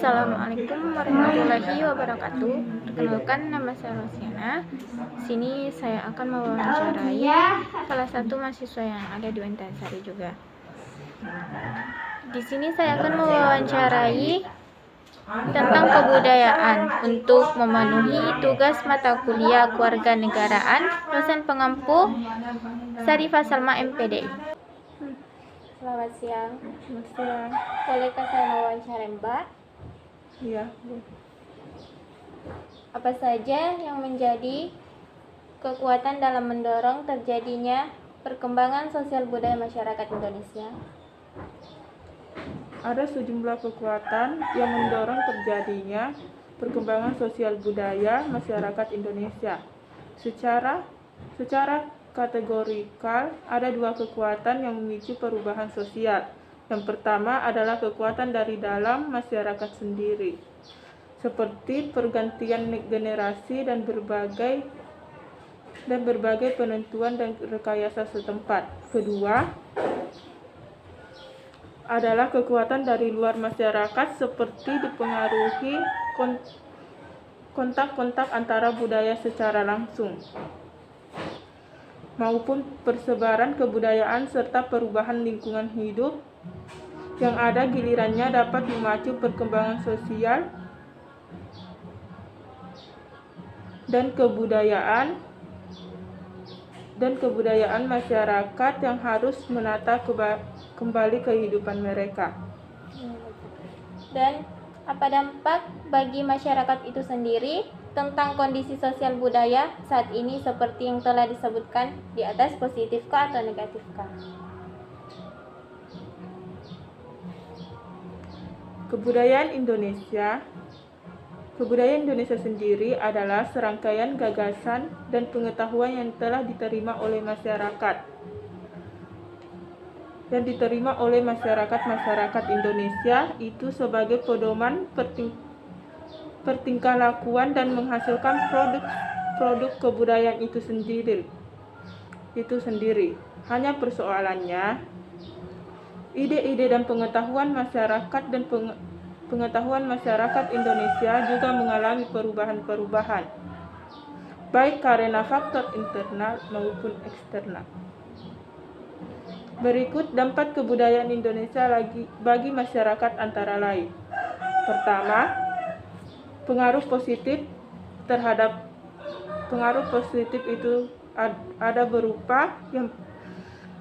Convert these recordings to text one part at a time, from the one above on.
Assalamualaikum warahmatullahi wabarakatuh. Perkenalkan, nama saya Rosiana. Di sini saya akan mewawancarai salah satu mahasiswa yang ada di Wantasari juga. Di sini saya akan mewawancarai tentang kebudayaan untuk memenuhi tugas mata kuliah kewarganegaraan dosen pengampu Sarifah Salma MPD. Selamat siang. Selamat siang. Bolehkah saya mewawancarai Mbak? Iya. Apa saja yang menjadi kekuatan dalam mendorong terjadinya perkembangan sosial budaya masyarakat Indonesia? Ada sejumlah kekuatan yang mendorong terjadinya perkembangan sosial budaya masyarakat Indonesia. Secara kategorikal, ada dua kekuatan yang memicu perubahan sosial. Yang pertama adalah kekuatan dari dalam masyarakat sendiri, seperti pergantian generasi dan berbagai penentuan dan rekayasa setempat. Kedua adalah kekuatan dari luar masyarakat, seperti dipengaruhi kontak-kontak antara budaya secara langsung maupun persebaran kebudayaan serta perubahan lingkungan hidup yang ada gilirannya dapat memacu perkembangan sosial dan kebudayaan masyarakat yang harus menata kembali kehidupan mereka. Dan apa dampak bagi masyarakat itu sendiri tentang kondisi sosial budaya saat ini seperti yang telah disebutkan di atas, positifkah atau negatifkah? Kebudayaan Indonesia sendiri adalah serangkaian gagasan dan pengetahuan yang telah diterima oleh masyarakat Indonesia itu sebagai pedoman pertingkahlakuan dan menghasilkan produk kebudayaan itu sendiri. Hanya persoalannya, ide-ide dan pengetahuan masyarakat Indonesia juga mengalami perubahan, baik karena faktor internal maupun eksternal. Berikut dampak kebudayaan Indonesia bagi masyarakat antara lain. Pertama, pengaruh positif itu ada berupa yang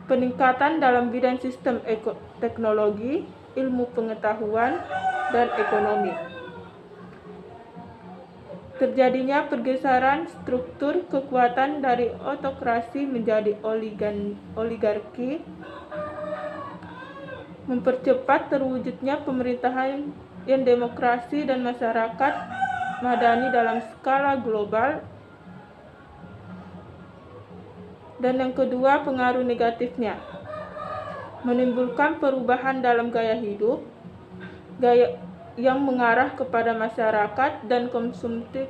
peningkatan dalam bidang sistem teknologi, ilmu pengetahuan, dan ekonomi. Terjadinya pergeseran struktur kekuatan dari otokrasi menjadi oligarki, mempercepat terwujudnya pemerintahan yang demokrasi dan masyarakat madani dalam skala global. Dan yang kedua, pengaruh negatifnya menimbulkan perubahan dalam gaya hidup, yang mengarah kepada masyarakat dan konsumtif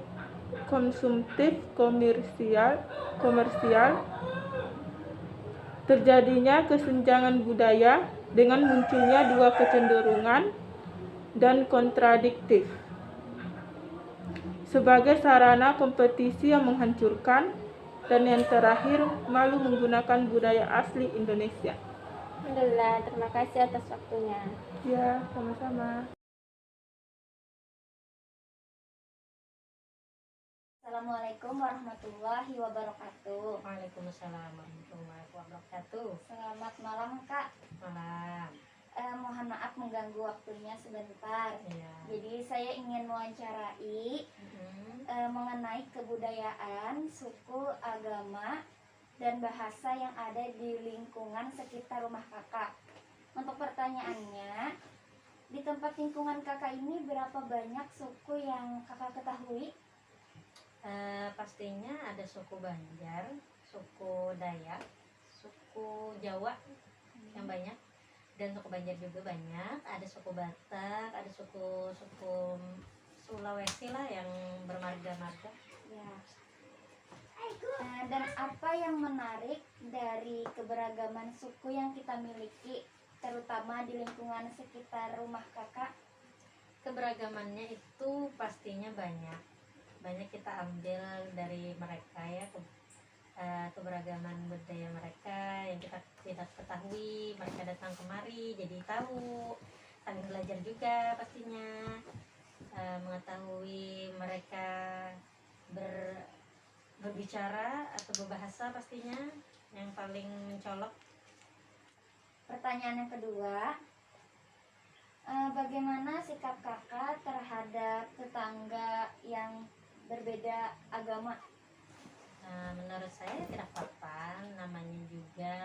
komersial, terjadinya kesenjangan budaya dengan munculnya dua kecenderungan dan kontradiktif sebagai sarana kompetisi yang menghancurkan, dan yang terakhir, malu menggunakan budaya asli Indonesia. Alhamdulillah, terima kasih atas waktunya. Ya, sama-sama. Assalamualaikum warahmatullahi wabarakatuh. Waalaikumsalam warahmatullahi wabarakatuh. Selamat malam Kak. Malam. Mohon maaf mengganggu waktunya sebentar. Iya. Jadi saya ingin mewawancarai mengenai kebudayaan, suku, agama, dan bahasa yang ada di lingkungan sekitar rumah Kakak. Untuk pertanyaannya, di tempat lingkungan Kakak ini berapa banyak suku yang Kakak ketahui? Pastinya ada suku Banjar, suku Dayak, suku Jawa yang banyak, dan suku Banjar juga banyak. Ada suku Batak, ada suku Sulawesi lah yang bermarga-marga. Ya. Dan apa yang menarik dari keberagaman suku yang kita miliki, terutama di lingkungan sekitar rumah Kakak? Keberagamannya itu pastinya banyak kita ambil dari mereka ya, keberagaman budaya mereka yang kita tidak ketahui. Mereka datang kemari jadi tahu, saling belajar juga pastinya, mengetahui mereka berbicara atau berbahasa pastinya yang paling mencolok. Pertanyaan yang kedua, bagaimana sikap kakak terhadap tetangga yang berbeda agama? Menurut saya tidak apa-apa, namanya juga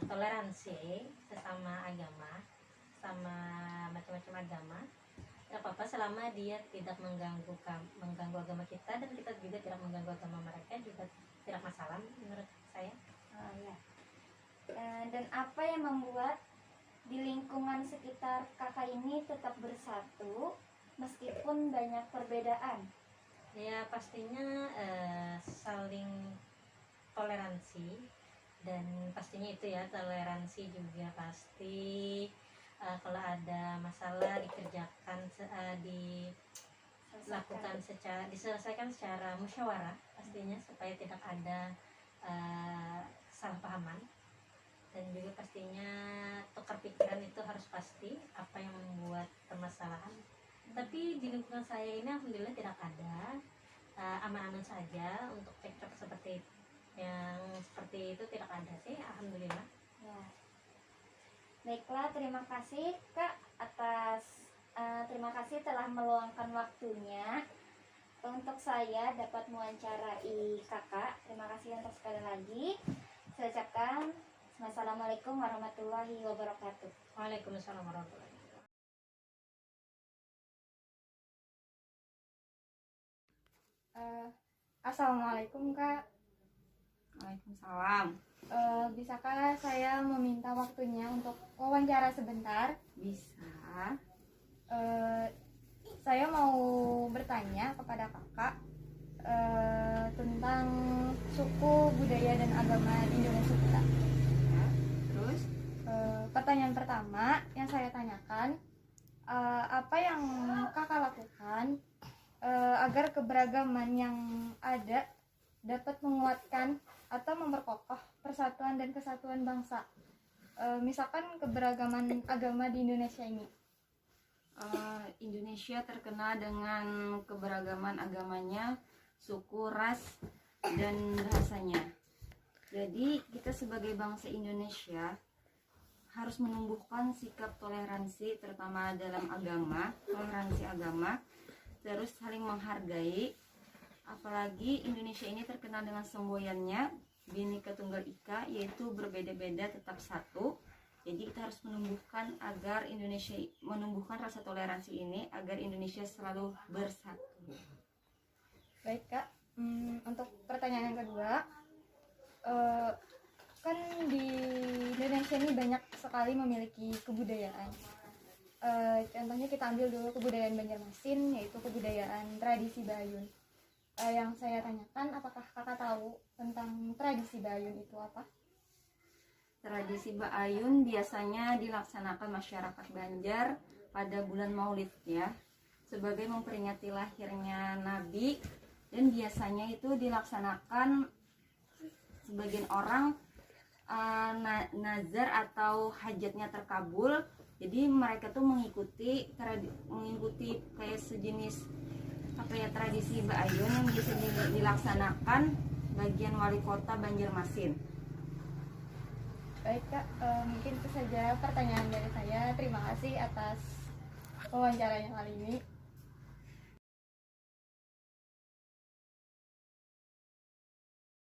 toleransi sesama agama, sama macam-macam agama. Tidak apa-apa selama dia tidak mengganggu agama kita, dan kita juga tidak mengganggu agama mereka, juga tidak masalah menurut saya. Ya. Dan apa yang membuat di lingkungan sekitar kakak ini tetap bersatu meskipun banyak perbedaan? Ya pastinya saling toleransi, dan pastinya itu ya, toleransi juga pasti. Kalau ada masalah diselesaikan secara musyawarah pastinya, supaya tidak ada kesalahpahaman. Dan juga pastinya tukar pikiran itu harus pasti, apa yang membuat permasalahan. Tapi di lingkungan saya ini alhamdulillah tidak ada, aman-aman saja untuk cekcok seperti itu tidak ada sih, alhamdulillah. Ya. Baiklah, terima kasih Kak terima kasih telah meluangkan waktunya untuk saya dapat mewawancarai Kakak. Terima kasih untuk sekali lagi. Saya ucapkan Assalamualaikum warahmatullahi wabarakatuh. Waalaikumsalam warahmatullahi wabarakatuh. Assalamualaikum Kak. Waalaikumsalam. Bisakah saya meminta waktunya untuk wawancara sebentar? Bisa. Saya mau bertanya kepada kakak tentang suku, budaya, dan agama di Indonesia kita. Ya, terus? Pertanyaan pertama yang saya tanyakan, apa yang kakak lakukan agar keberagaman yang ada dapat menguatkan atau memperkokoh persatuan dan kesatuan bangsa? Misalkan keberagaman agama di Indonesia ini. Indonesia terkenal dengan keberagaman agamanya, suku, ras, dan bahasanya. Jadi kita sebagai bangsa Indonesia harus menumbuhkan sikap toleransi, terutama dalam agama, toleransi agama, terus saling menghargai. Apalagi Indonesia ini terkenal dengan semboyannya Bhinneka Tunggal Ika, yaitu berbeda-beda tetap satu. Jadi kita harus menumbuhkan rasa toleransi ini agar Indonesia selalu bersatu. Baik Kak, untuk pertanyaan yang kedua, kan di Indonesia ini banyak sekali memiliki kebudayaan. Contohnya kita ambil dulu kebudayaan Banjarmasin, yaitu kebudayaan tradisi Bayun. Yang saya tanyakan, apakah kakak tahu tentang tradisi Bayun itu apa? Tradisi Bayun biasanya dilaksanakan masyarakat Banjar pada bulan Maulid ya, sebagai memperingati lahirnya Nabi, dan biasanya itu dilaksanakan sebagian orang nazar atau hajatnya terkabul. Jadi mereka tuh mengikuti kayak sejenis tradisi Bayun yang bisa dilaksanakan bagian wali kota Banjarmasin. Baik Kak, mungkin itu saja pertanyaan dari saya. Terima kasih atas wawancaranya kali ini.